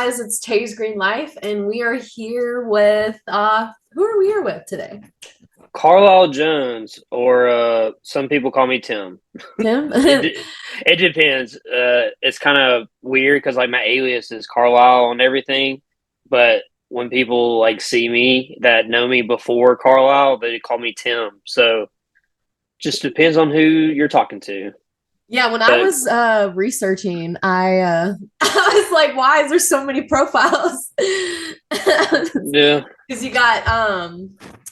guys, it's Taysgreenlife, and we are here with who are we here with today? Carlisle Jones, or some people call me Tim. Tim? It depends. It's kind of weird because like my alias is Carlisle and everything, but when people like see me that know me before Carlisle, they call me Tim. So just depends on who you're talking to. Yeah, when I But was researching, I was like, why is there so many profiles? yeah, Because you got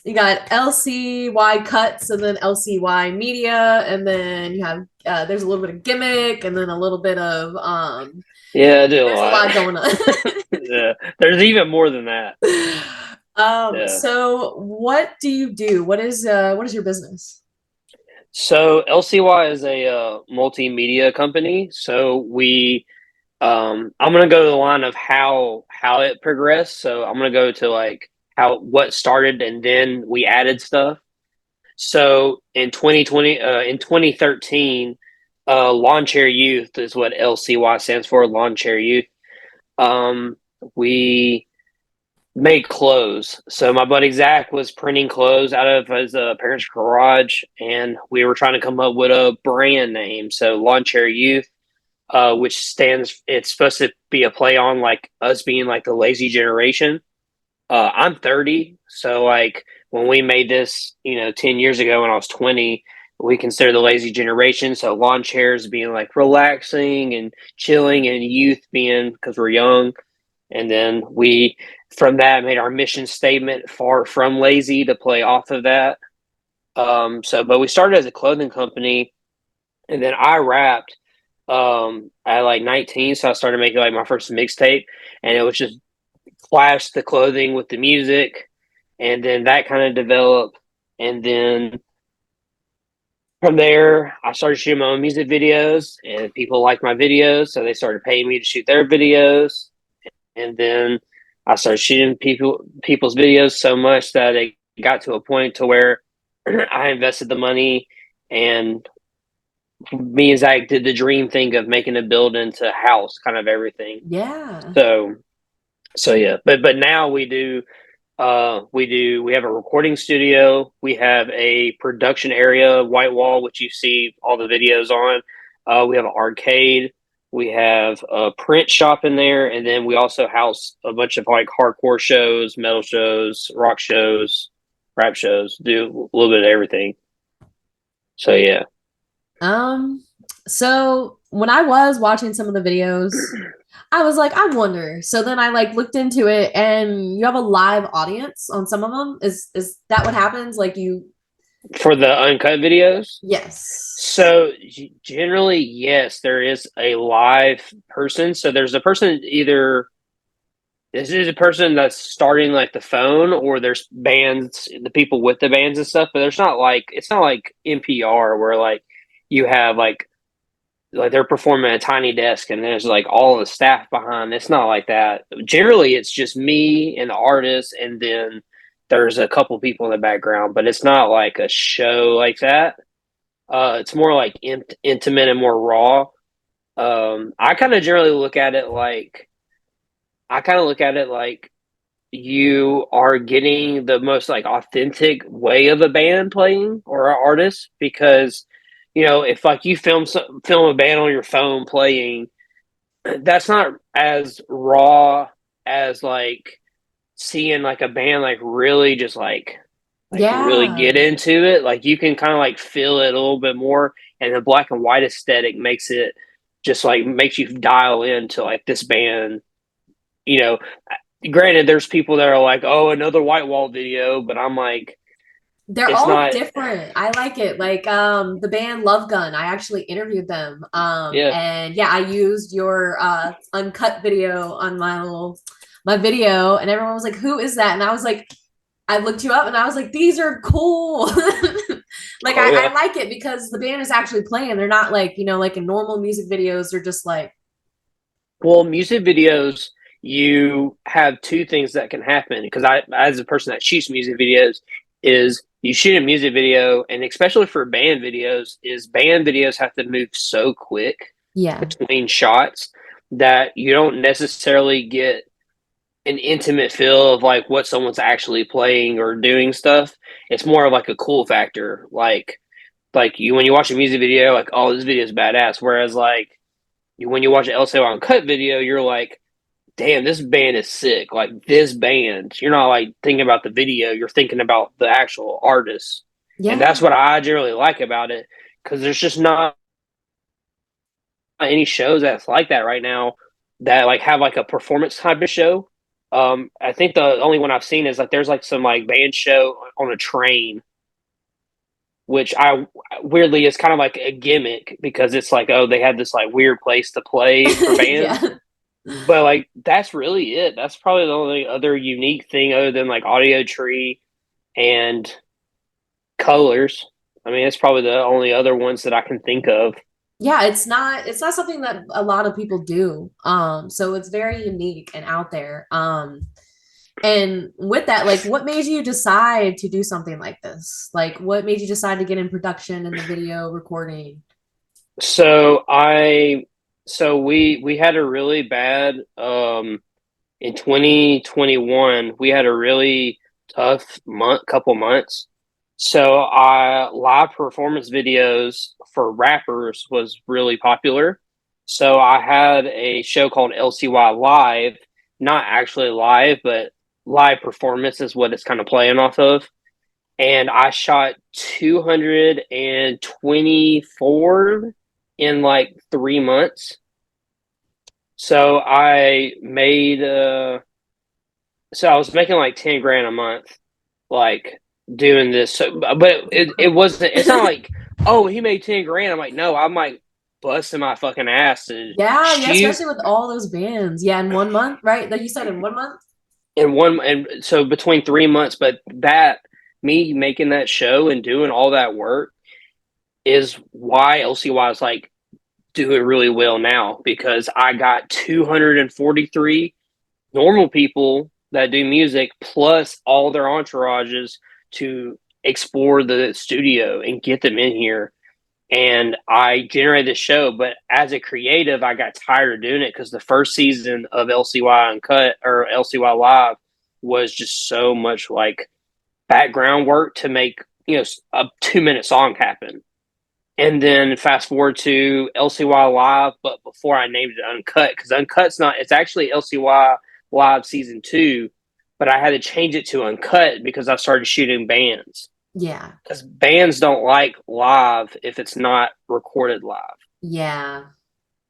LCY cuts and then LCY media, and then you have there's a little bit of gimmick and then a little bit of yeah, I do a there's a lot. lot going on. Yeah, there's even more than that. Yeah. So what do you do? What is your business? So LCY is a multimedia company. So I'm gonna go to the line of how it progressed. So I'm gonna go to like how what started and then we added stuff. So in 2013, Lawn Chair Youth is what LCY stands for, Lawn Chair Youth. We made clothes. So my buddy Zach was printing clothes out of his parents' garage, and we were trying to come up with a brand name. So Lawn Chair Youth, which stands, it's supposed to be a play on like us being like the lazy generation. I'm 30, so like when we made this, 10 years ago when I was 20, we consider the lazy generation. So lawn chairs being like relaxing and chilling, and youth being because we're young. And then we, from that, made our mission statement far from lazy to play off of that. But we started as a clothing company, and then I rapped at like 19, so I started making like my first mixtape, and it was just clash the clothing with the music, and then that kind of developed, and then from there I started shooting my own music videos, and people liked my videos, so they started paying me to shoot their videos, and then I started shooting people's videos so much that it got to a point to where I invested the money, and me and Zach did the dream thing of making a building to house kind of everything. Yeah. So yeah, but now we have a recording studio, we have a production area, white wall, which you see all the videos on. We have an arcade, we have a print shop in there, and then we also house a bunch of like hardcore shows, metal shows, rock shows, rap shows, do a little bit of everything. So yeah. Um, so when I was watching some of the videos, I was like, I wonder. So then I like looked into it and you have a live audience on some of them. Is that what happens? Like you For the uncut videos, Yes. so generally, yes, there is a live person. So there's a person, either this is a person that's starting like the phone, or there's bands, the people with the bands and stuff. But there's not like, it's not like NPR where like you have like they're performing at a tiny desk and there's like all the staff behind. It's not like that. Generally, it's just me and the artist, and then there's a couple people in the background. But it's not like a show like that. It's more like intimate and more raw. I kind of generally look at it like you are getting the most like authentic way of a band playing or an artist, because if like you film a band on your phone playing, that's not as raw as like seeing like a band like really just like really Yeah. get into it. Like you can kind of like feel it a little bit more, and the black and white aesthetic makes it just like makes you dial into like this band. You know, Granted, there's people that are like, "Oh, another white wall video," but I'm like, They're it's all not. different. I like it. Like the band Love Gun, I actually interviewed them. Yeah, And yeah, I used your uncut video on my video and everyone was like, "Who is that?" And I was like, I looked you up and I was like, these are cool. Like oh I yeah. like it because the band is actually playing. They're not like, like in normal music videos, they're just like, Well, music videos, you have two things that can happen, because as a person that shoots music videos, is you shoot a music video, and especially for band videos, is band videos have to move so quick yeah. between shots that you don't necessarily get an intimate feel of like what someone's actually playing or doing stuff. It's more of like a cool factor. Like you when you watch a music video, like, oh, this video is badass. Whereas like when you watch an LCY Uncut video, you're like, damn, this band is sick. Like this band. You're not like thinking about the video, you're thinking about the actual artist. And Yeah. that's what I generally like about it. Because there's just not any shows that's like that right now that like have like a performance type of show. I think the only one I've seen is like there's like some like band show on a train, which I weirdly is kind of like a gimmick because it's like, oh, they have this like weird place to play for bands. Yeah. But like that's really it. That's probably the only other unique thing other than like Audio Tree and Colors. I mean, it's probably the only other ones that I can think of. Yeah, it's not something that a lot of people do. So it's very unique and out there. And with that, like what made you decide to do something like this? Like what made you decide to get in production and the video recording? So I so we had a really bad in 2021 we had a really tough couple months. So I live performance videos for rappers was really popular. So I had a show called LCY Live, not actually live, but live performance is what it's kind of playing off of. And I shot 224 in like 3 months. So I was making like 10 grand a month, like doing this. So, but it wasn't. It's not like, oh, he made 10 grand. I'm like, no, I'm like busting my fucking ass to Yeah, yeah, shoot especially with all those bands. Yeah, in 1 month, right? Like you said, in 1 month. in one. And so between 3 months, but that me making that show and doing all that work is why LCY is like doing really well now because I got 243 normal people that do music plus all their entourages to explore the studio and get them in here. And I generated this show, but as a creative, I got tired of doing it because the first season of LCY Uncut or LCY Live was just so much like background work to make a 2 minute song happen. And then fast forward to LCY Live, but before I named it Uncut, because Uncut's not, it's actually LCY Live Season 2, but I had to change it to Uncut because I started shooting bands. Yeah. Because bands don't like live if it's not recorded live. Yeah.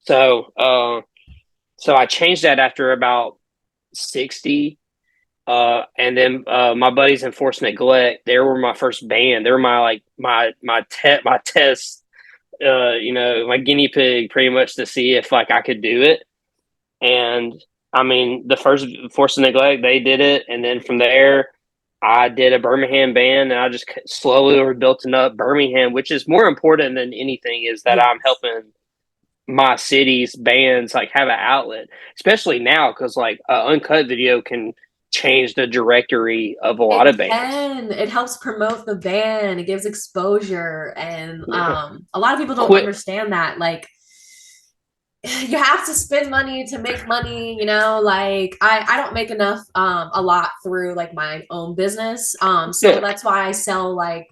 So, so I changed that after about 60. And then my buddies Enforced Neglect, they were my first band. They were my like my test my guinea pig pretty much to see if like I could do it. And I mean, the first Force of Neglect, they did it. And then from there, I did a Birmingham band and I just slowly rebuilt up Birmingham, which is more important than anything is that Yes. I'm helping my city's bands like have an outlet, especially now because like uncut video can change the directory of a lot It of bands. can. It helps promote the band. It gives exposure. And Yeah. a lot of people don't Quit. understand that. Like you have to spend money to make money, you know, like I don't make enough a lot through like my own business. So Yeah. that's why I sell like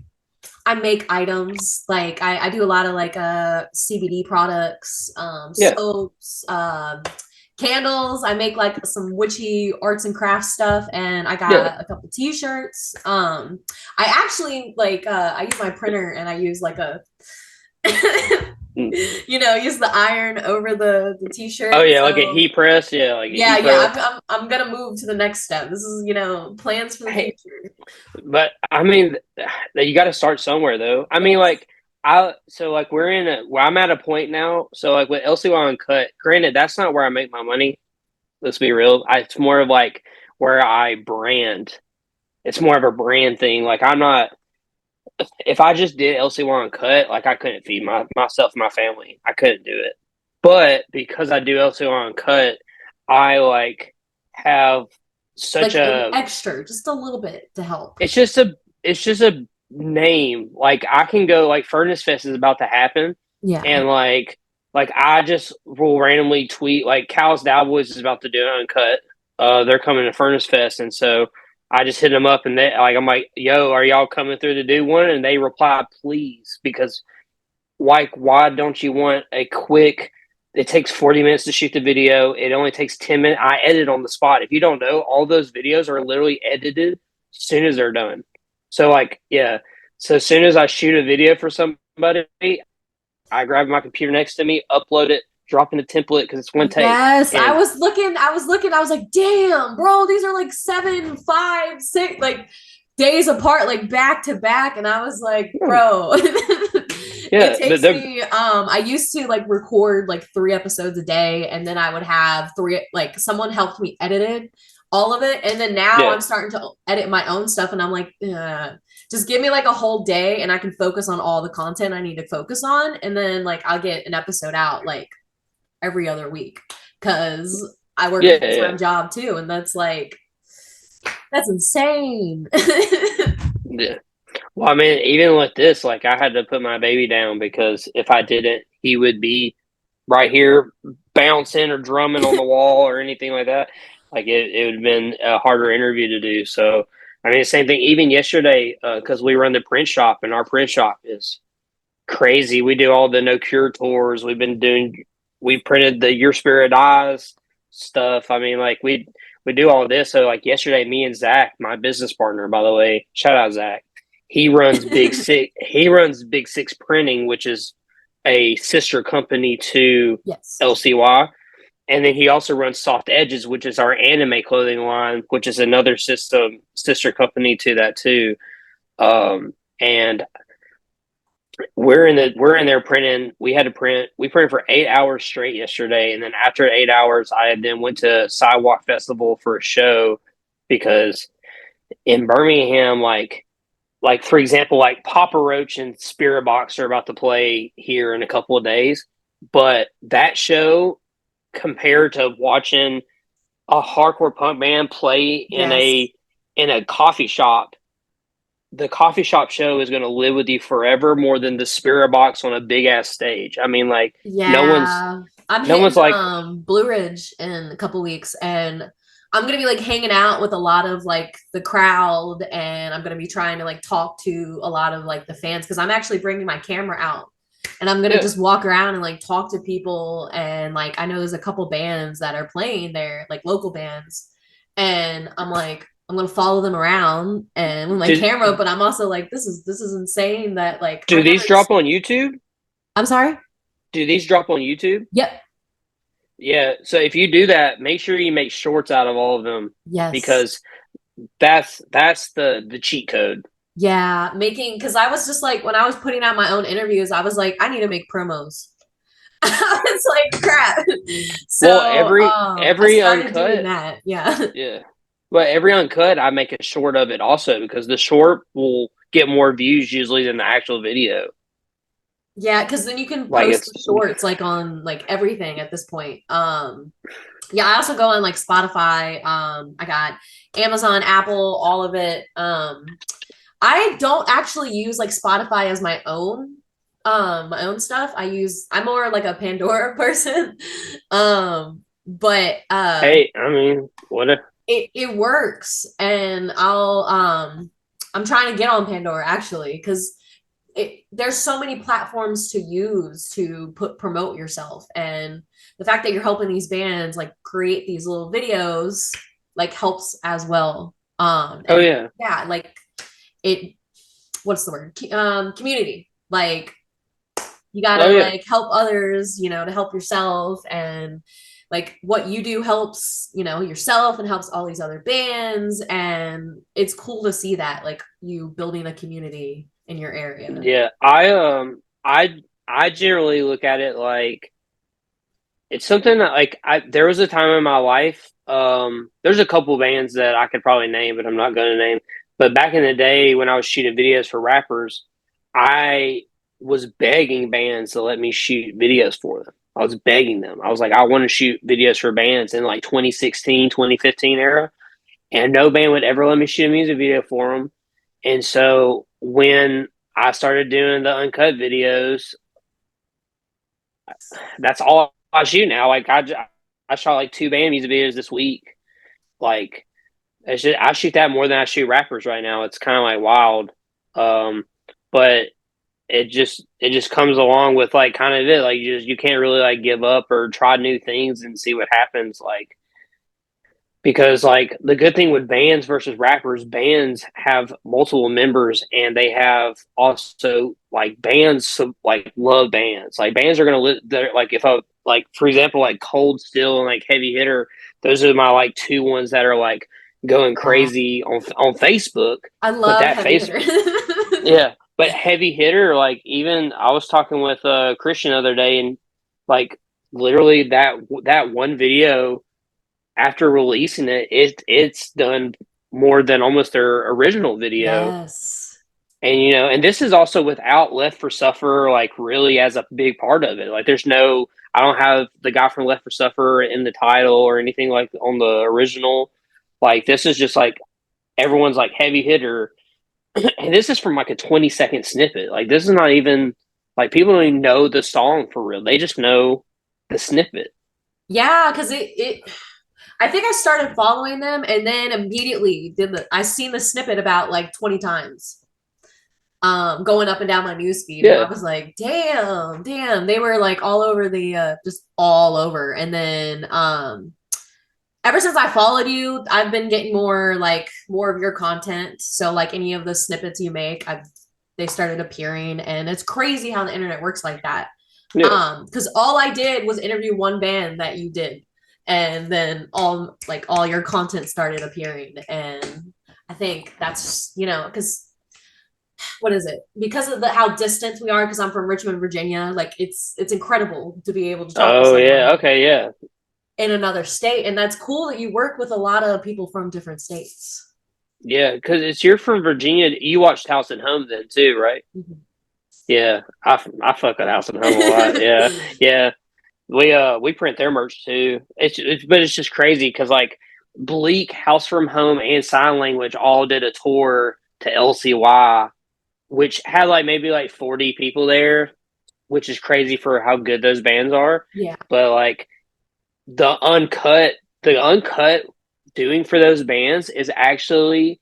I make items like I do a lot of like CBD products, Yeah. soaps, candles. I make like some witchy arts and crafts stuff, and I Yeah. got a couple t-shirts. I actually like I use my printer and I use like a Mm. use the iron over the Oh t-shirt. yeah, like a So heat press. Yeah, like a yeah, heat yeah, press. I'm gonna move to the next step. This is plans for the Hey, future. but I mean, you got to start somewhere, though. I mean, Yes. like so like where I'm at a point now. So like with LCY Uncut, granted, that's not where I make my money. Let's be real. It's more of like where I brand. It's more of a brand thing. Like I'm not. If I just did LCY Uncut, like I couldn't feed myself and my family. I couldn't do it. But because I do LCY Uncut, I like have such Like an a extra, just a little bit to help. it's just a name. Like I can go like Furnace Fest is about to happen, Yeah. and like like I just will randomly tweet like Cal's Cowboys is about to do an uncut. They're coming to Furnace Fest, and so I just hit them up and they like I'm like, "Yo, are y'all coming through to do one?" And they reply, "Please," because like, why don't you want a quick? It takes 40 minutes to shoot the video. It only takes 10 minutes. I edit on the spot. If you don't know, all those videos are literally edited as soon as they're done. So like, yeah. So as soon as I shoot a video for somebody, I grab my computer next to me, upload it, drop in a template because it's one take. Yes, I And was looking, I was like, damn, bro, these are like 7, 5, 6, like days apart, like back to back. And I was like, bro, it yeah, takes me, I used to like record like 3 episodes a day, and then I would have 3, like someone helped me edited all of it. And then now yeah, I'm starting to edit my own stuff, and I'm like, just give me like a whole day and I can focus on all the content I need to focus on. And then like I'll get an episode out like every other week because I work a yeah, yeah, full-time job too, and that's insane. yeah. Well, I mean, even with this, like I had to put my baby down because if I didn't, he would be right here bouncing or drumming on the wall or anything like that. Like it would have been a harder interview to do. So, I mean, the same thing. Even yesterday, because we run the print shop, and our print shop is crazy. We do all the no cure tours. We printed the Your Spirit Eyes stuff. I mean, like we do all this. So, like yesterday, me and Zach, my business partner, by the way, shout out Zach. He runs Big Six. He runs Big Six Printing, which is a sister company to Yes. LCY. And then he also runs Soft Edges, which is our anime clothing line, which is another sister company to that too. And we're in there printing. We printed for 8 hours straight yesterday, and then after 8 hours, I then went to Sidewalk Festival for a show because in Birmingham, like for example, like Papa Roach and Spirit Box are about to play here in a couple of days, but that show compared to watching a hardcore punk band play Yes. in a coffee shop, the coffee shop show is going to live with you forever more than the Spirit Box on a big ass stage. I mean, like no one's Yeah. I'm no one's hitting like, Blue Ridge in a couple weeks, and I'm gonna be like hanging out with a lot of like the crowd, and I'm gonna be trying to like talk to a lot of like the fans because I'm actually bringing my camera out, and I'm gonna yeah, just walk around and like talk to people. And like I know there's a couple bands that are playing there, like local bands, and I'm like I'm gonna follow them around and with my do camera. But I'm also like this is insane that like do these drop on YouTube? I'm sorry. Do these drop on YouTube? Yep. Yeah. So if you do that, make sure you make shorts out of all of them Yes. because that's the cheat code. Yeah, making because I was just like when I was putting out my own interviews, I was like, I need to make promos. I was like, crap. Well, So I every started doing uncut, that. Yeah. yeah. But every uncut, I make a short of it also because the short will get more views usually than the actual video. Yeah, because then you can Like post it's the shorts like on like everything at this point. Yeah, I also go on like Spotify. I got Amazon, Apple, all of it. I don't actually use like Spotify as my own stuff. I'm more like a Pandora person. But hey, I mean, what if it works, and I'm trying to get on Pandora actually because there's so many platforms to use to promote yourself, and the fact that you're helping these bands like create these little videos like helps as well. oh And yeah. yeah, like it what's the word? Community. Like you Oh gotta yeah. like help others, to help yourself, and like what you do helps, yourself and helps all these other bands, and it's cool to see that like you building a community in your area. Yeah. I generally look at it like it's something that like there was a time in my life, there's a couple bands that I could probably name, but I'm not gonna name. But back in the day when I was shooting videos for rappers, I was begging bands to let me shoot videos for them. I was begging them. I was like, I want to shoot videos for bands in like 2016, 2015 era. And no band would ever let me shoot a music video for them. And so when I started doing the uncut videos, that's all I shoot now. Like I shot like 2 band music videos this week. Like it's just, I shoot that more than I shoot rappers right now. It's kind of like wild. But it just comes along with like kind of it. Like you can't really like give up or try new things and see what happens. Like because like the good thing with bands versus rappers, bands have multiple members and they have also like bands like love bands. Like bands are gonna they're like if I like for example like Cold Steel and like Heavy Hitter, those are my like two ones that are like going Yeah. crazy on Facebook. I But love that Heavy face Hitter. yeah, but Heavy Hitter like even I was talking with Christian the other day and like literally that one video after releasing it's done more than almost their original video. Yes. And and this is also without Left for Suffer like really as a big part of it. Like there's no I don't have the guy from Left for Suffer in the title or anything like on the original. Like this is just like everyone's like Heavy Hitter and this is from like a 20-second snippet. Like this is not even like people don't even know the song for real. They just know the snippet. Yeah, because it I think I started following them and then immediately I seen the snippet about like 20 times. Going up and down my newsfeed, and I Yeah. was like, damn, they were like all over the just all over. And then ever since I followed you, I've been getting more of your content. So like any of the snippets you make, they started appearing, and it's crazy how the internet works like that. Yeah. Because all I did was interview one band that you did, and then all your content started appearing, and I think that's because what is it? Because of how distant we are, because I'm from Richmond, Virginia, like it's incredible to be able to talk to Oh yeah. someone Okay. Yeah. in another state. And that's cool that you work with a lot of people from different states. Yeah, because it's you're from Virginia. You watched House and Home then too, right? Mhm. Yeah, I fuck with House and Home a lot. Yeah, yeah. We print their merch too. But it's just crazy because like Bleak, House from Home, and Sign Language all did a tour to LCY, which had like maybe like 40 people there, which is crazy for how good those bands are. Yeah. But like the uncut doing for those bands actually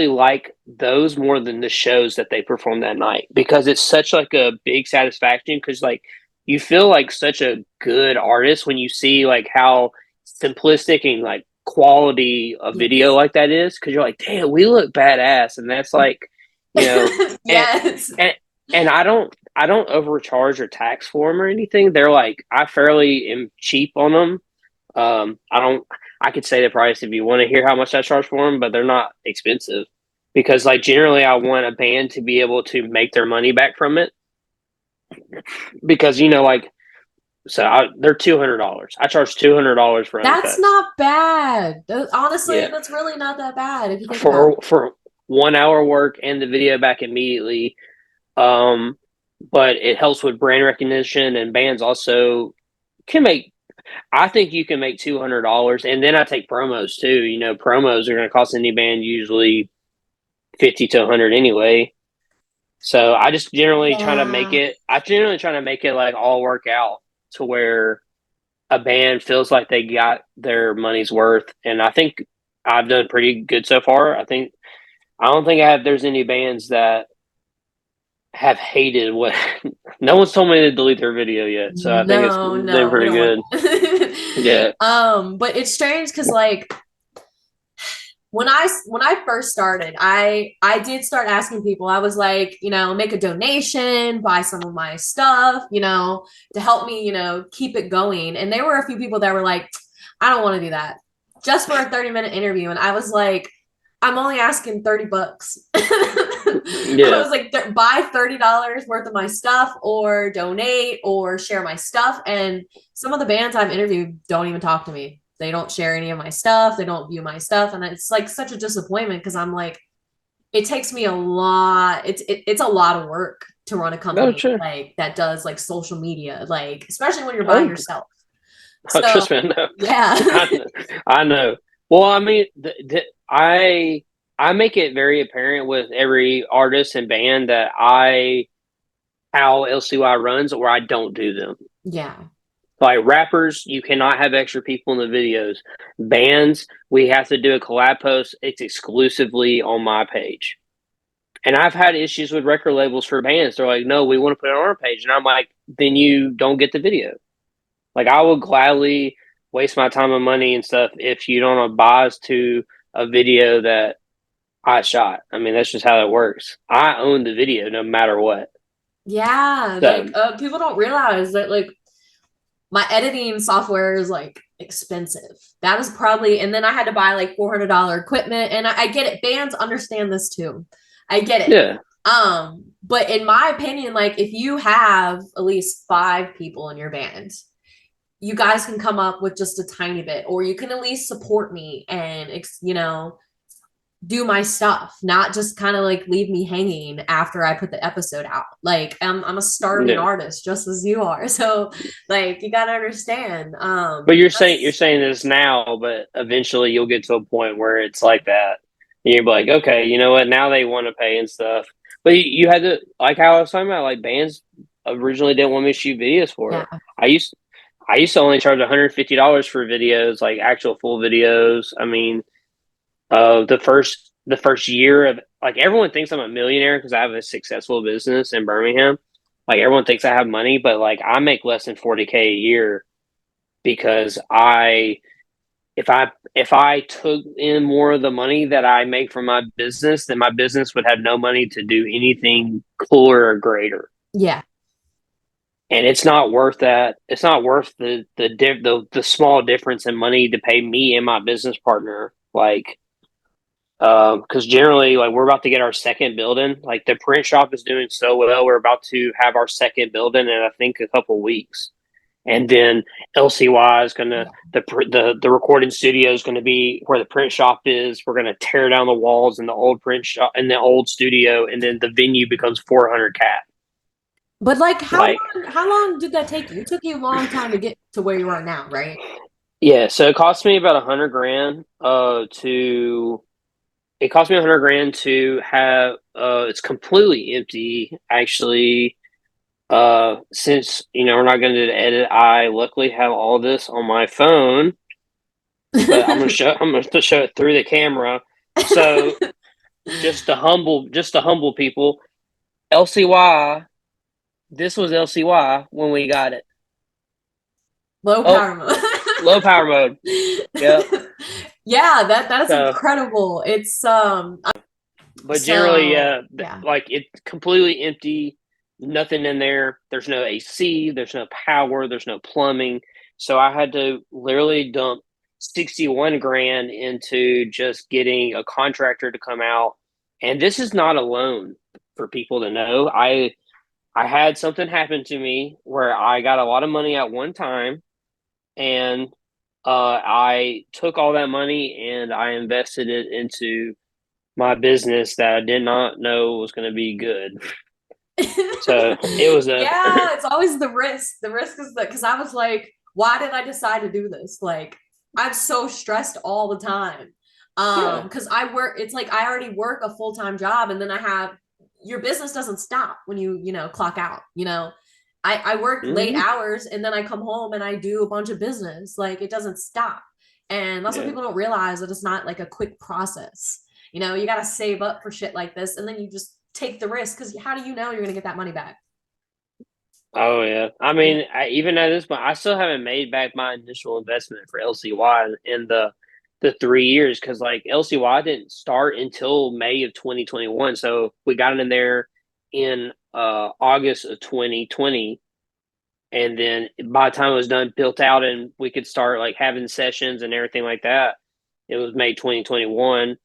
like those more than the shows that they perform that night because it's such like a big satisfaction because like you feel like such a good artist when you see like how simplistic and like quality a video Yes. like that is because you're like damn we look badass and that's like you know and Yes. and and I don't overcharge or tax for them or anything they're like I fairly am cheap on them I don't. I could say the price if you want to hear how much I charge for them, but they're not expensive because, like, generally, I want a band to be able to make their money back from it because like, they're $200. I charge $200 for That's uncuts. not bad. Honestly, Yeah, that's really not that bad if you think about for 1 hour work and the video back immediately. Um, but it helps with brand recognition, and bands also can make I think you can make $200, and then I take promos too. Promos are going to cost any band usually 50 to 100 anyway. So I just generally try to make Yeah. it. I generally try to make it like all work out to where a band feels like they got their money's worth, and I think I've done pretty good so far. I don't think there's any bands that have hated what. No one's told me to delete their video yet, so I think it's No, been no, we pretty don't want good. that. Yeah. But it's strange because like when I first started, I did start asking people. I was like, make a donation, buy some of my stuff, to help me, keep it going. And there were a few people that were like, I don't want to do that just for a 30-minute interview. And I was like, I'm only asking 30 bucks. I Yeah. was like, buy $30 worth of my stuff or donate or share my stuff. And some of the bands I've interviewed don't even talk to me. They don't share any of my stuff. They don't view my stuff. And it's like such a disappointment because I'm like, it takes me a lot. It's a lot of work to run a No, company sure. like that does like social media, like especially when you're by Oh, yourself. oh, So trust me, I know. yeah. I know. I know. Well, I mean, I make it very apparent with every artist and band that how LCY runs, or I don't do them. Yeah. Like rappers, you cannot have extra people in the videos. Bands, we have to do a collab post. It's exclusively on my page. And I've had issues with record labels for bands. They're like, no, we want to put it on our page. And I'm like, then you don't get the video. Like, I will gladly waste my time and money and stuff if you don't abide to a video that I shot. I mean, that's just how it works. I own the video no matter what. Yeah, like So, people don't realize that like my editing software is like expensive. That was probably, and then I had to buy like $400 equipment. And I get it. Bands understand this too. I get it. yeah. But in my opinion, like if you have at least 5 people in your band, you guys can come up with just a tiny bit, or you can at least support me and, do my stuff, not just kind of like leave me hanging after I put the episode out. Like I'm a starving Yeah. artist just as you are. So like you gotta understand. But you're saying this now, but eventually you'll get to a point where it's like that. And you'll be like, okay, you know what? Now they want to pay and stuff. But you had to, like how I was talking about, like bands originally didn't want me to shoot videos for Yeah. it. I used to only charge $150 for videos, like actual full videos. I mean, the first year of, like, everyone thinks I'm a millionaire because I have a successful business in Birmingham. Like everyone thinks I have money, but like I make less than 40K a year because if I took in more of the money that I make from my business, then my business would have no money to do anything cooler or greater. Yeah. And it's not worth that. It's not worth the small difference in money to pay me and my business partner. Like, because generally, like, we're about to get our second building. Like, the print shop is doing so well. We're about to have our second building in, I think, a couple weeks. And then LCY is gonna Yeah. the recording studio is gonna be where the print shop is. We're gonna tear down the walls in the old print shop in the old studio, and then the venue becomes 400 cat. But like Like, how long did that take you? It took you a long time to get to where you are now, right? yeah, so it cost me about 100 grand to it cost me 100 grand to have it's completely empty actually. Since we're not going to do the edit, I luckily have all this on my phone, but I'm gonna show it through the camera. So just to humble people, LCY. This was LCY when we got it. Low Oh, power mode. low power mode. Yep. Yeah, that is So, incredible. It's but generally, so yeah, yeah. like it's completely empty. Nothing in there. There's no AC. There's no power. There's no plumbing. So I had to literally dump 61 grand into just getting a contractor to come out. And this is not a loan for people to know. I had something happen to me where I got a lot of money at one time, and I took all that money and I invested it into my business that I did not know was going to be good. So it was a Yeah, it's always the risk. The risk is that because I was like, why did I decide to do this? Like, I'm so stressed all the time. yeah. Because I work, it's like I already work a full-time job, and then I have your business doesn't stop when you clock out, I work late Mm-hmm. hours and then I come home and I do a bunch of business. Like it doesn't stop. And that's what Yeah. people don't realize that it's not like a quick process. You got to save up for shit like this and then you just take the risk because how do you know you're going to get that money back? Oh yeah. I Yeah. mean, even at this point, I still haven't made back my initial investment for LCY in the 3 years because like LCY didn't start until May of 2021. So we got it in there in August of 2020. And then by the time it was done, built out, and we could start like having sessions and everything like that, it was May 2021.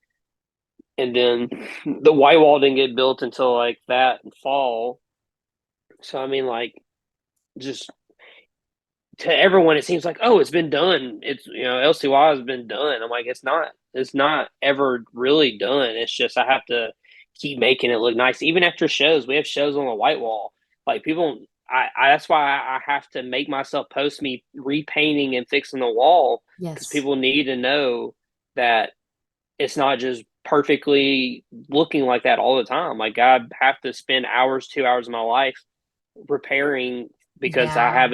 And then the white wall didn't get built until like that fall. So I mean, like, just to everyone, it seems like, oh, it's been done. It's LCY has been done. I'm like, it's not. It's not ever really done. It's just I have to keep making it look nice. Even after shows, we have shows on the white wall. Like people, I that's why I have to make myself post me repainting and fixing the wall because Yes. people need to know that it's not just perfectly looking like that all the time. Like I have to spend hours, 2 hours of my life repairing because Yeah.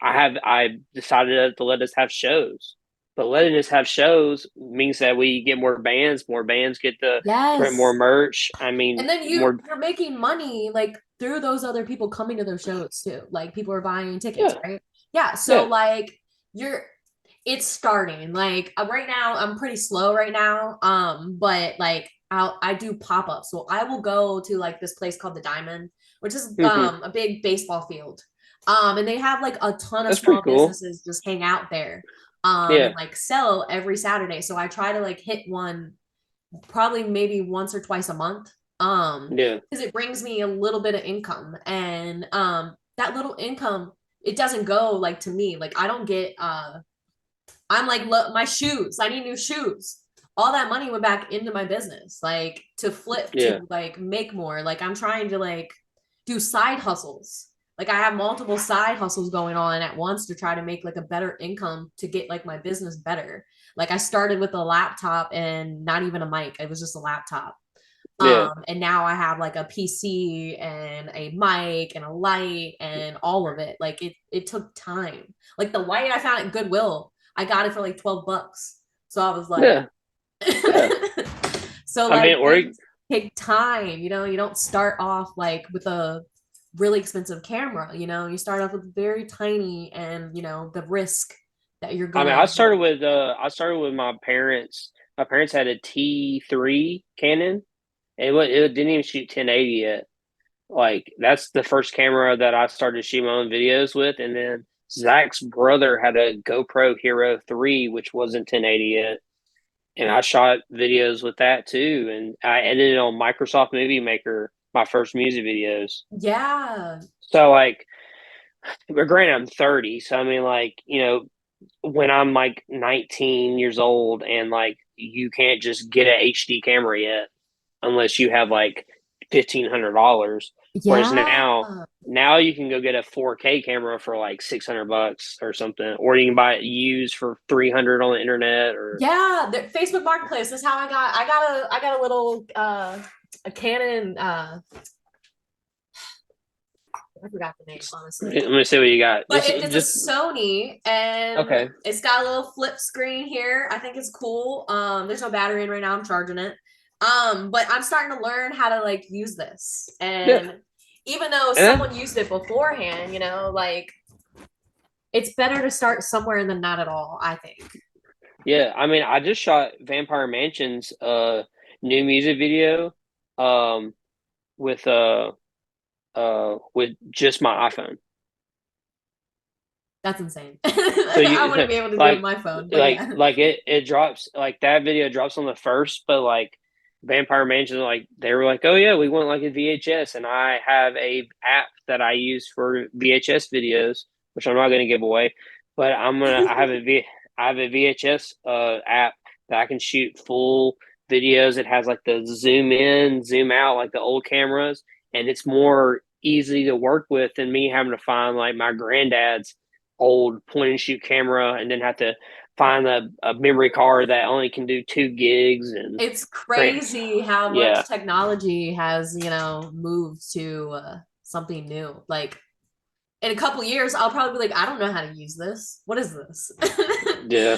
I decided to let us have shows. But letting us have shows means that we get more bands get to print more Yes. merch. I mean, And then more. you're making money like through those other people coming to those shows too. Like people are buying tickets, Yeah, right? Yeah. So yeah. like you're it's starting. Like right now, I'm pretty slow right now. But like I do pop-ups. So I will go to like this place called the Diamond, which is Hmm. a big baseball field. And they have like a ton of That's pretty small cool. businesses just hang out there. And Yeah, like sell every Saturday. So I try to like hit one probably maybe once or twice a month. yeah, Because it brings me a little bit of income. And that little income, it doesn't go like to me. Like I don't get I'm like, look, my shoes. I need new shoes. All that money went back into my business, like to flip, yeah, to like make more. Like I'm trying to like do side hustles. Like I have multiple side hustles going on at once to try to make like a better income to get like my business better. Like I started with a laptop and not even a mic. It was just a laptop. yeah. And now I have like a PC and a mic and a light and all of it. Like it took time. Like the light I found at Goodwill, I got it for like $12. So I was like, Yeah, yeah. so I mean, like or things take time, you don't start off like with a really expensive camera, you start off with very tiny and the risk that you're I mean, gonna I started with my parents. My parents had a T3 Canon. It didn't even shoot 1080 yet. Like that's the first camera that I started shooting my own videos with, and then Zach's brother had a GoPro Hero 3, which wasn't 1080 yet, and I shot videos with that too, and I edited on Microsoft Movie Maker my first music videos. yeah. So like, but granted, I'm 30, so I mean, like, when I'm like 19 years old, and like you can't just get an HD camera yet unless you have like $1,500. Whereas Yeah. now you can go get a 4K camera for like $600 or something, or you can buy it used for 300 on the internet. Or Yeah, the Facebook Marketplace is how I got a little a Canon I forgot the name honestly. let me see what you got. But it's a Just Sony and okay. it's got a little flip screen here. I think it's cool. There's no battery in right now. I'm charging it. But I'm starting to learn how to like use this. Yeah, And even though and someone used it beforehand, like it's better to start somewhere than not at all, I think. yeah. I mean, I just shot Vampire Mansion's new music video um with with just my iPhone. That's insane. So I you wouldn't be able to do it with my phone, but yeah. like it drops, like that video drops on the first, but like Vampire Mansion, like they were like, oh yeah, we want like a VHS, and I have a app that I use for VHS videos, which I'm not going to give away, but I have a VHS app that I can shoot full videos. It has like the zoom in, zoom out, like the old cameras, and it's more easy to work with than me having to find like my granddad's old point and shoot camera and then have to find a memory card that only can do 2 gigs and It's great. crazy how Yeah, much technology has, moved to something new. Like in a couple years, I'll probably be like, I don't know how to use this. What is this? yeah.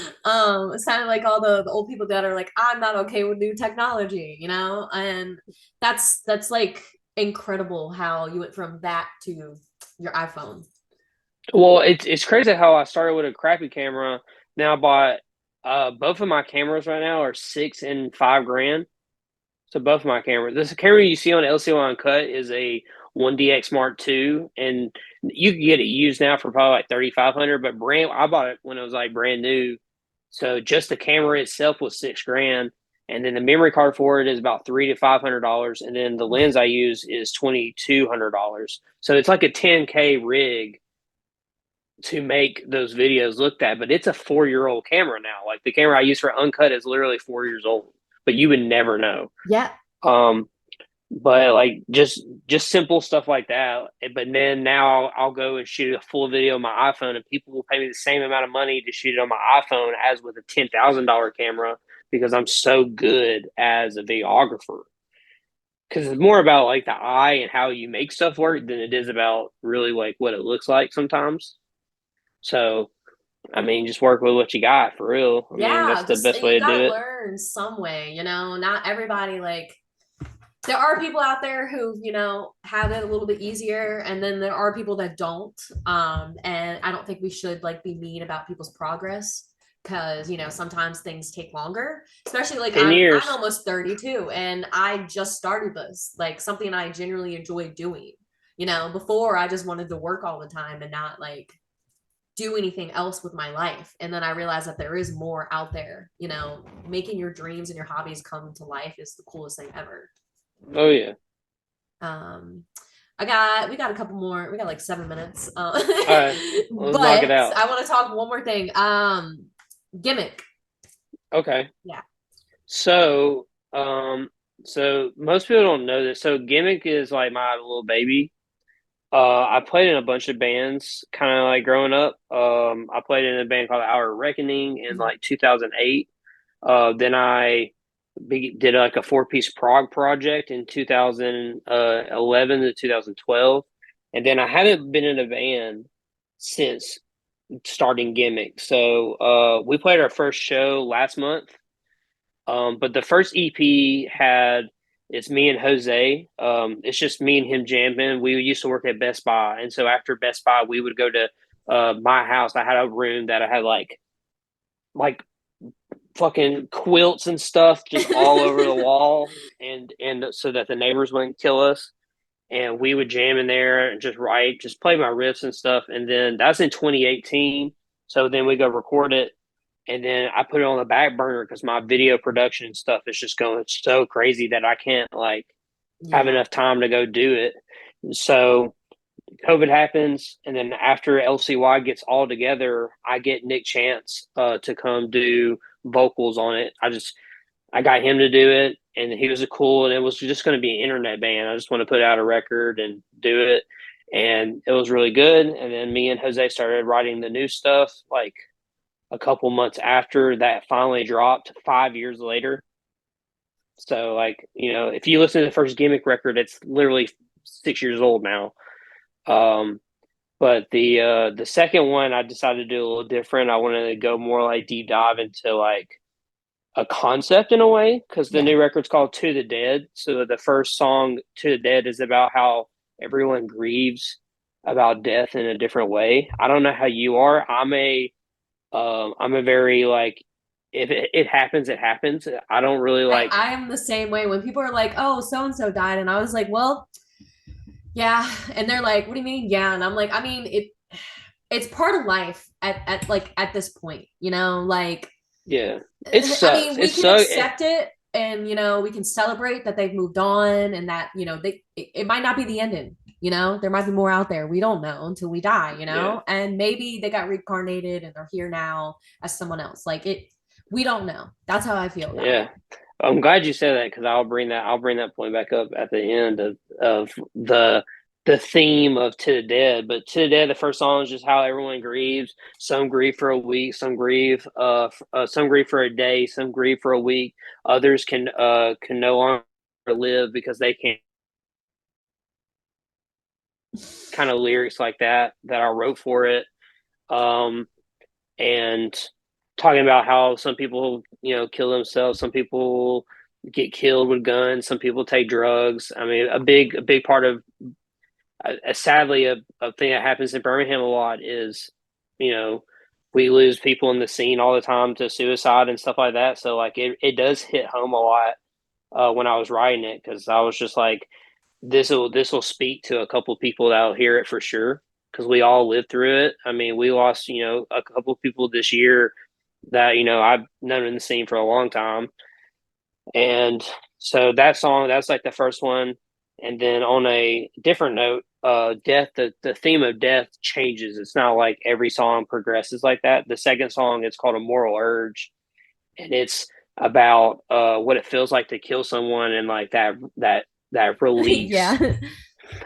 It's kind of like all the old people that are like, I'm not okay with new technology, and that's like incredible how you went from that to your iPhone. Well, it's crazy how I started with a crappy camera. Now I bought both of my cameras right now are 6 and 5 grand. So both of my cameras. This camera you see on LCY Uncut is a 1DX Mark II, and you can get it used now for probably like 3,500. But brand, I bought it when it was like brand new. So just the camera itself was 6 grand, and then the memory card for it is about $300 to $500, and then the lens I use is $2,200. So it's like a 10K rig to make those videos look that. But it's a 4 year old camera now. Like the camera I use for Uncut is literally 4 years old, but you would never know. Yeah. Um, but like just simple stuff like that. But then now I'll go and shoot a full video on my iPhone, and people will pay me the same amount of money to shoot it on my iPhone as with a $10,000 camera because I'm so good as a videographer. because it's more about like the eye and how you make stuff work than it is about really like what it looks like sometimes. So I mean, just work with what you got for real. I mean, that's Yeah, the just best way you to do gotta it. learn some way, not everybody like there are people out there who, have it a little bit easier, and then there are people that don't. And I don't think we should like be mean about people's progress because, sometimes things take longer, especially like 10 I'm years. almost 32 and I just started this, like something I generally enjoy doing. Before I just wanted to work all the time and not like do anything else with my life. And then I realized that there is more out there. Making your dreams and your hobbies come to life is the coolest thing ever. Oh, yeah. Um, we got a couple more. We got like 7 minutes. All right. Let's knock it But out. I want to talk one more thing. Gimmick. Okay. Yeah. So, so most people don't know this. So Gimmick is like my little baby. I played in a bunch of bands kind of like growing up. I played in a band called Hour of Reckoning in Mhm. like 2008. Then I did like a four-piece prog project in 2011 to 2012. And then I haven't been in a band since starting Gimmick. So we played our first show last month. But the first EP had it's me and Jose. It's just me and him jamming. We used to work at Best Buy, and so after Best Buy, we would go to my house. I had a room that I had like fucking quilts and stuff just all over the wall, and so that the neighbors wouldn't kill us. And we would jam in there and just write, just play my riffs and stuff. And then that's in 2018. So then we go record it, and then I put it on the back burner because my video production and stuff is just going so crazy that I can't like have Yeah. enough time to go do it. So COVID happens, and then after LCY gets all together, I get Nick Chance to come do vocals on it. I got him to do it, and he was a cool, and it was just going to be an internet band. I just want to put out a record and do it, and it was really good. And then me and Jose started writing the new stuff like a couple months after that finally dropped 5 years later. So like if you listen to the first Gimmick record, it's literally 6 years old now. Um, but the second one, I decided to do a little different. I wanted to go more like deep dive into like a concept in a way because the Yeah. new record's called To the Dead. So the first song, To the Dead, is about how everyone grieves about death in a different way. I don't know how you are. I'm a very like if it happens, it happens. I don't really like. I am the same way when people are like, oh, so and so died. And I was like, well, yeah. And they're like, what do you mean? Yeah. And I'm like, I mean, it's part of life at this point, like Yeah, it I sucks. mean, It we can sucks. accept it and we can celebrate that they've moved on and that, it might not be the ending, there might be more out there. We don't know until we die, Yeah, and maybe they got reincarnated and they're here now as someone else. Like we don't know. That's how I feel about it. yeah. I'm glad you said that because I'll bring that point back up at the end of the theme of To the Dead. But To the Dead, the first song is just how everyone grieves. Some grieve for a week, some grieve for a day, some grieve for a week. Others can no longer live because they can't. Kind of lyrics like that I wrote for it. Um, and talking about how some people kill themselves, some people get killed with guns, some people take drugs. I mean, a big part of sadly a thing that happens in Birmingham a lot is you know we lose people in the scene all the time to suicide and stuff like that. So like it does hit home a lot when I was writing it because I was just like this will speak to a couple people that'll hear it for sure because we all lived through it. I mean, we lost a couple people this year that I've known in the scene for a long time, and so that song that's like the first one. And then on a different note, death the theme of death changes. It's not like every song progresses like that. The second song it's called A Moral Urge, and it's about what it feels like to kill someone and like that release. Yeah.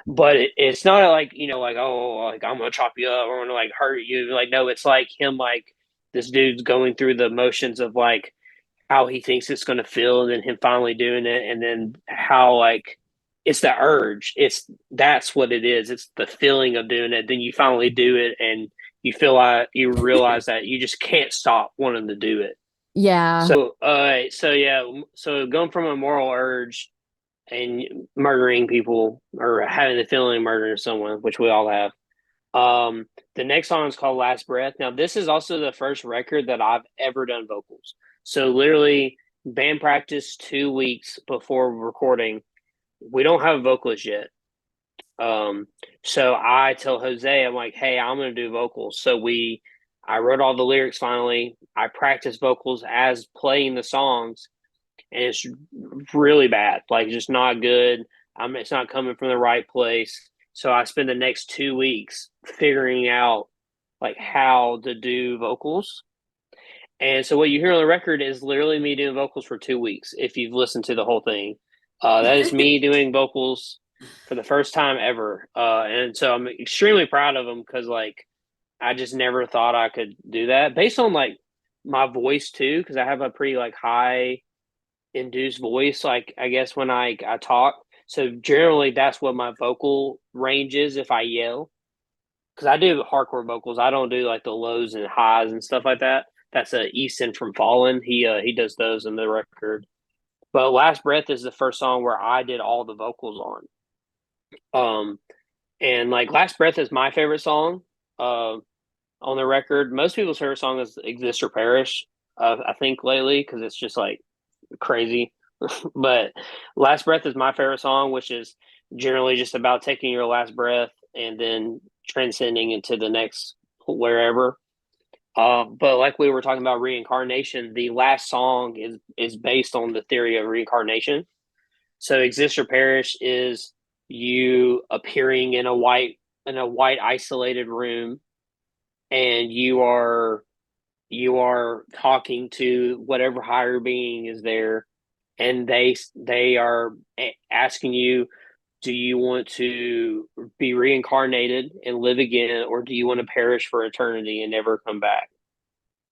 But it's not like like oh like I'm gonna chop you up or I'm gonna like hurt you. Like no, it's like him like this dude's going through the motions of like how he thinks it's gonna feel and then him finally doing it and then how like it's the urge. That's what it is. It's the feeling of doing it. Then you finally do it, and you feel like you realize that you just can't stop wanting to do it. Yeah. So yeah, so going from a moral urge and murdering people or having the feeling of murdering someone, which we all have. Um, the next song is called Last Breath. Now, this is also the first record that I've ever done vocals. So literally band practice 2 weeks before recording. We don't have a vocalist yet. Um, so I tell Jose, I'm like, hey, I'm gonna do vocals. I wrote all the lyrics finally. I practiced vocals as playing the songs, and it's really bad, like just not good. It's not coming from the right place. So I spend the next 2 weeks figuring out like how to do vocals. And so what you hear on the record is literally me doing vocals for 2 weeks. If you've listened to the whole thing, that is me doing vocals for the first time ever. And so I'm extremely proud of them because like I just never thought I could do that based on like my voice too, because I have a pretty like high induced voice, like I guess when I talk. So generally that's what my vocal range is if I yell. Because I do hardcore vocals. I don't do like the lows and highs and stuff like that. That's Easton from Fallen. He does those in the record. But Last Breath is the first song where I did all the vocals on. Um and like Last Breath is my favorite song on the record. Most people's favorite song is Exist or Perish, I think lately, because it's just like crazy. But Last Breath is my favorite song, which is generally just about taking your last breath and then transcending into the next wherever. But like we were talking about reincarnation, the last song is based on the theory of reincarnation. So Exist or Perish is you appearing in a white isolated room, and you are talking to whatever higher being is there, and they are asking you, do you want to be reincarnated and live again, or do you want to perish for eternity and never come back?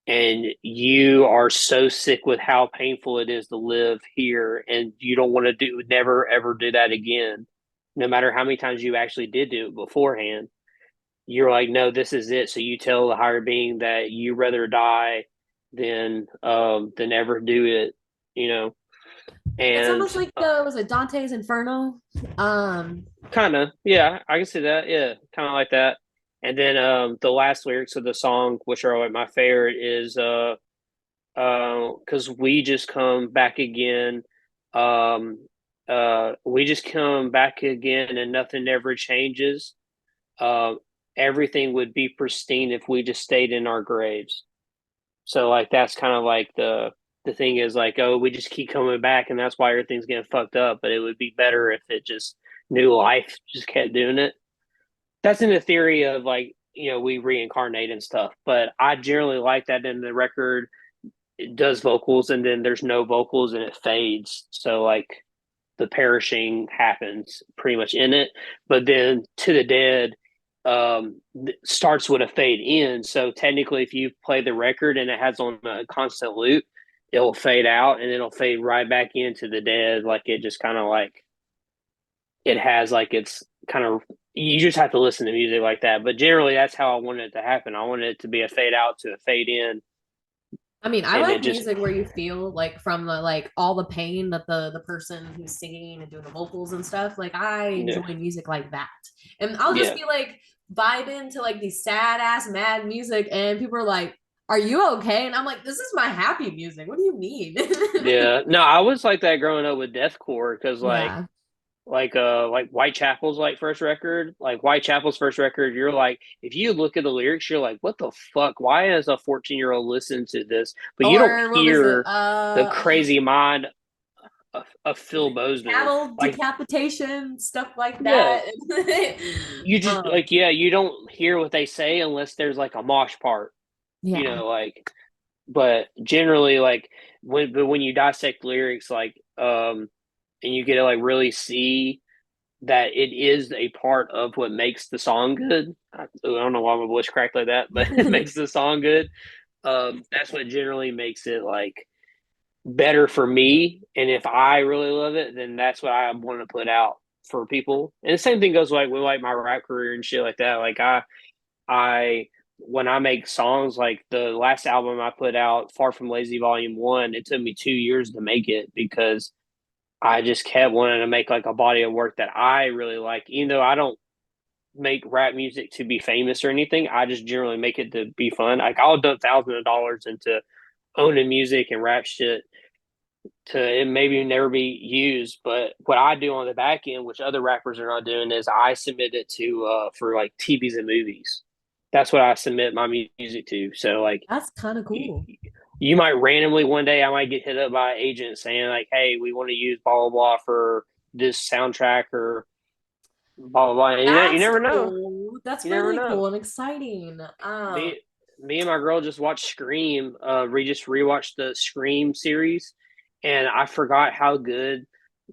And you are so sick with how painful it is to live here, and you don't want to never ever do that again, no matter how many times you actually did do it beforehand. You're like, no, this is it. So you tell the higher being that you rather die than ever do it, you know. It's And almost like the was it Dante's Inferno? kind of, yeah, I can see that. Yeah, kind of like that. And then the last lyrics of the song, which are like my favorite, is because we just come back again. We just come back again, and nothing ever changes. Uh, Everything would be pristine if we just stayed in our graves. So like that's kind of like the thing is like, oh, we just keep coming back, and that's why everything's getting fucked up. But it would be better if it just new life just kept doing it. That's in the theory of like, we reincarnate and stuff. But I generally like that in the record. It does vocals, and then there's no vocals, and it fades. So like the perishing happens pretty much in it. But then To the Dead starts with a fade in. So technically, if you play the record and it has on a constant loop, it'll fade out and it'll fade right back into the dead. Like it just kind of like it has like it's kind of you just have to listen to music like that. But generally, that's how I wanted it to happen. I wanted it to be a fade out to a fade in, I mean, I and it like just music where you feel like from the like all the pain that the person who's singing and doing the vocals and stuff. Like I yeah, enjoy music like that. And I'll just yeah. be like vibing to like these sad ass mad music and people are like, "Are you okay?" And I'm like, "This is my happy music. What do you mean?" Yeah, no, I was like that growing up with deathcore because Yeah. like Whitechapel's like first record, like Whitechapel's first record, you're like if you look at the lyrics, you're like, what the fuck? Why is a 14-year-old listen to this? But you don't Or what was it? hear the crazy mind of Phil Bozeman. Cattle Like, decapitation, stuff like yeah, that. you just um, like yeah, you don't hear what they say unless there's like a mosh part, yeah. like but generally like when you dissect lyrics like and you get to like really see that it is a part of what makes the song good. I don't know why my voice cracked like that, but it makes the song good. That's what generally makes it like better for me. And if I really love it, then that's what I want to put out for people. And the same thing goes like with like my rap career and shit like that. Like I when I make songs, like the last album I put out, Far From Lazy Volume 1, it took me 2 years to make it because I just kept wanting to make like a body of work that I really like. Even though I don't make rap music to be famous or anything, I just generally make it to be fun. Like I'll dump thousands of dollars into owning music and rap shit to it maybe never be used. But what I do on the back end, which other rappers are not doing, is I submit it to for like TVs and movies. That's what I submit my music to. So like That's kind of you, cool. you might randomly one day I might get hit up by an agent saying like, "Hey, we want to use blah blah blah for this soundtrack or blah blah blah." And you That's never know. cool. That's You never really know. cool and exciting. Me and my girl just watched Scream. We just rewatched the Scream series, and I forgot how good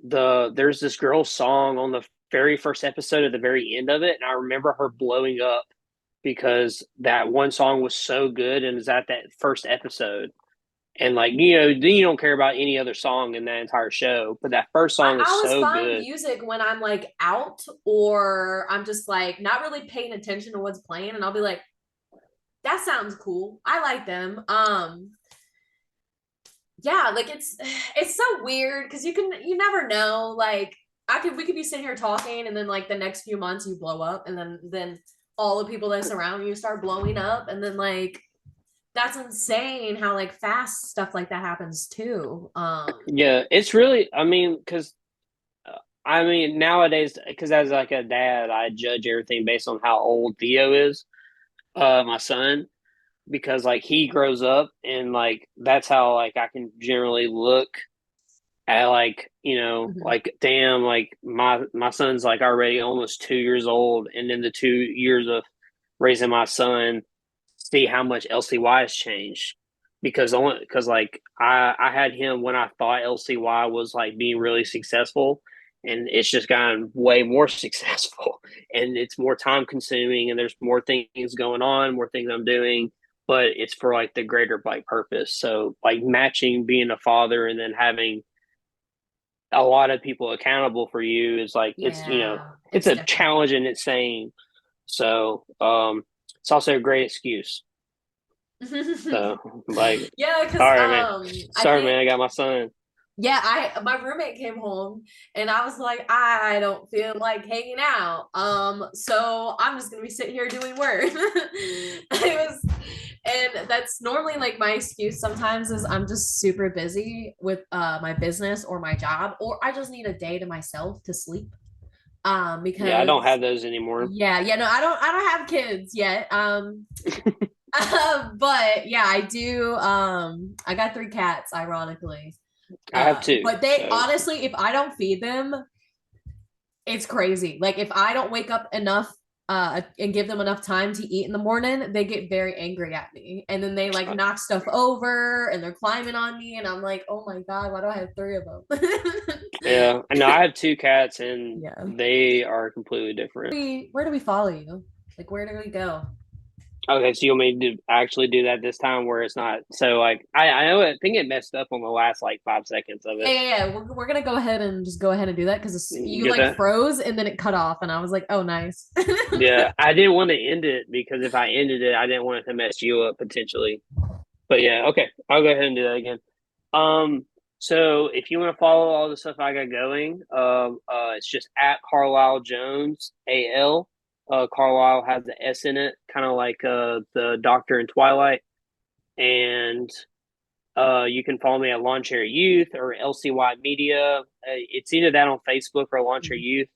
there's this girl's song on the very first episode at the very end of it, and I remember her blowing up because that one song was so good and is at that first episode. And like then you don't care about any other song in that entire show, but that first I song is always so find good. music when I'm like out or I'm just like not really paying attention to what's playing, and I'll be like, that sounds cool. I like them. Yeah, like it's so weird because you never know. Like we could be sitting here talking, and then like the next few months you blow up, and then all the people that surround you start blowing up, and then like that's insane how like fast stuff like that happens too. Yeah, it's really. I mean nowadays, because as like a dad, I judge everything based on how old Theo is, my son, because like he grows up and like that's how like I can generally look at like Mhm. like damn, like my son's like already almost 2 years old, and in the 2 years of raising my son, see how much LCY has changed. Because like I had him when I thought LCY was like being really successful, and it's just gotten way more successful, and it's more time consuming, and there's more things going on, more things I'm doing, but it's for like the greater like purpose. So like matching being a father and then having a lot of people accountable for you is like Yeah, it's it's a different. challenge in its saying. So it's also a great excuse. So like, Yeah, because all right, man. I Sorry, man. think I got my son. yeah, I my roommate came home and I was like, I don't feel like hanging out. So I'm just gonna be sitting here doing work. It was, and that's normally like my excuse sometimes is I'm just super busy with my business or my job, or I just need a day to myself to sleep. Yeah, I don't Because have those anymore. yeah, no, I don't have kids yet. But yeah, I do. I got three cats, ironically. I have two. But they So honestly, if I don't feed them, it's crazy. Like if I don't wake up enough and give them enough time to eat in the morning, they get very angry at me. And then they like uh, knock stuff over and they're climbing on me and I'm like, "Oh my God, why do I have three of them?" yeah, I know I have two cats and Yeah. they are completely different. Where do we follow you? Like where do we go? Okay, so you want me to actually do that this time where it's not so like I know I think it messed up on the last like 5 seconds of Yeah, it. yeah. We're gonna go ahead and just go ahead and do that because You you get like that? froze and then it cut off and I was like, oh, nice. Yeah, I didn't want to end it because if I ended it, I didn't want it to mess you up potentially. But yeah, okay, I'll go ahead and do that again. Um, so if you want to follow all the stuff I got going, it's just at Carlisle Jones AL. Carlisle has the S in it, kind of like the Doctor in Twilight. And you can follow me at Lawn Chair Youth or LCY Media. It's either that on Facebook or Lawn Chair Youth.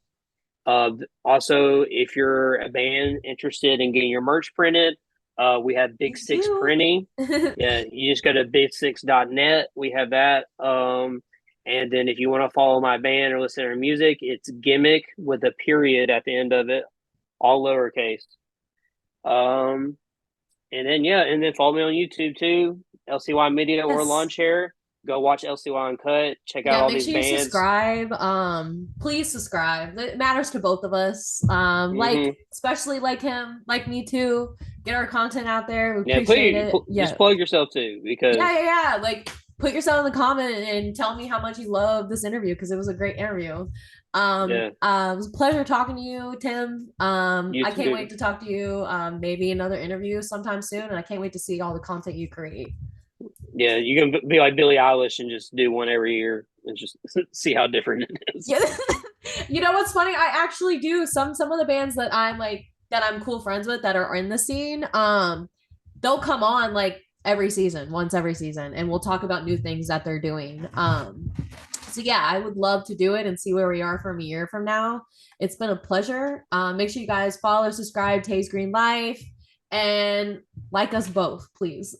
Also, if you're a band interested in getting your merch printed, we have Big We Six do. Printing. Yeah, you just go to big6.net. We have that. And then if you want to follow my band or listen to their music, it's Gimmick with a period at the end of it, all lowercase. Um, and then yeah, and then follow me on YouTube too, LCY Media or Lawn Yes. Chair. Go watch LCY Uncut. Check out Yeah, all make these sure you bands. subscribe. Please subscribe. It matters to both of us. Like Hmm. especially like him, like me too. Get our content out there. We Yeah, appreciate it. just Yeah. plug yourself too Yeah, because yeah. Like put yourself in the comment and tell me how much you love this interview because it was a great interview. Yeah, It was a pleasure talking to you, Tim. you I can't wait too. to talk to you. Maybe another interview sometime soon, and I can't wait to see all the content you create. Yeah, you can be like Billie Eilish and just do one every year and just see how different it is. Yeah. You know what's funny? I actually do some of the bands that I'm cool friends with that are in the scene. They'll come on like every season, once every season, and we'll talk about new things that they're doing. So yeah, I would love to do it and see where we are from a year from now. It's been a pleasure. Make sure you guys follow, subscribe, Taste Green Life, and like us both, please.